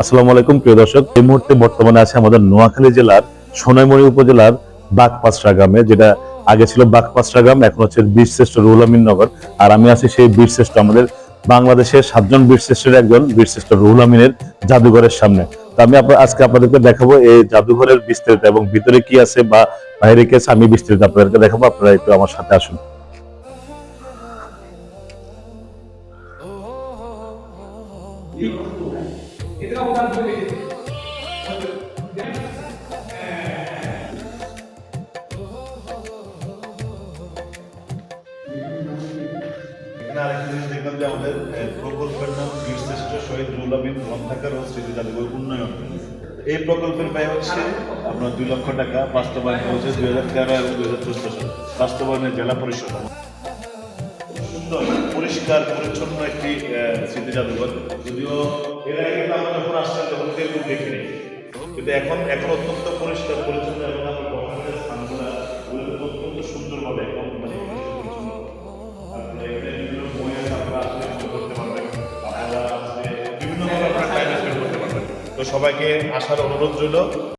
আসসালামু আলাইকুম প্রিয় দর্শক, এই মুহূর্তে বর্তমানে আছে আমাদের নোয়াখালী জেলার সোনাইমুড়ি উপজেলার বাগপাঁচড়া গ্রামে, যেটা আগে ছিল বাগপাঁচড়া গ্রাম, এখন হচ্ছে বীরশ্রেষ্ঠ রুহুল আমিন নগর। আর আমি আছি সেই বীরশ্রেষ্ঠ, আমাদের বাংলাদেশের 7জন বীরশ্রেষ্ঠের একজন বীরশ্রেষ্ঠ রুহুল আমিনের জাদুঘরের সামনে। তো আমি আজকে আপনাদেরকে দেখাবো এই জাদুঘরের বিস্তারিত এবং ভিতরে কি আছে বা বাইরে কি আছে, আমি বিস্তারিত আপনাদেরকে দেখাবো। আপনারা একটু আমার সাথে আসুন। এখানে আরেকটা জিনিস দেখলাম যে আমাদের প্রকল্পের নাম বীরশ্রেষ্ঠ শহীদ রুহুল আমিন গ্রন্থাগার ও স্মৃতি জাদুঘর উন্নয়ন। এই প্রকল্পের ব্যয় হচ্ছে আপনার 2 লক্ষ টাকা, বাস্তবায়ন হয়েছে 2013 এবং 2014 সালে, বাস্তবায়নের জেলা পরিষদ। সুন্দর পরিষ্কার পরিচ্ছন্ন একটি স্মৃতি জাদুঘর। যদিও এর আগে কিন্তু আমরা যখন আসলাম তখন এরকম দেখিনি, কিন্তু এখন এখন অত্যন্ত পরিষ্কার পরিচ্ছন্ন এবং আমরা গঠনের স্থানগুলো অত্যন্ত সুন্দরভাবে একদম মানে পরিষ্কার পরিচ্ছন্ন। তারপরে এখানে বিভিন্ন বই আছে, আপনারা আসলে বই পড়তে পারবেন, আপনারা আসলে বিভিন্নভাবে আপনারা টাইম স্পেন্ড করতে পারবেন। তো সবাইকে আসার অনুরোধ রইল।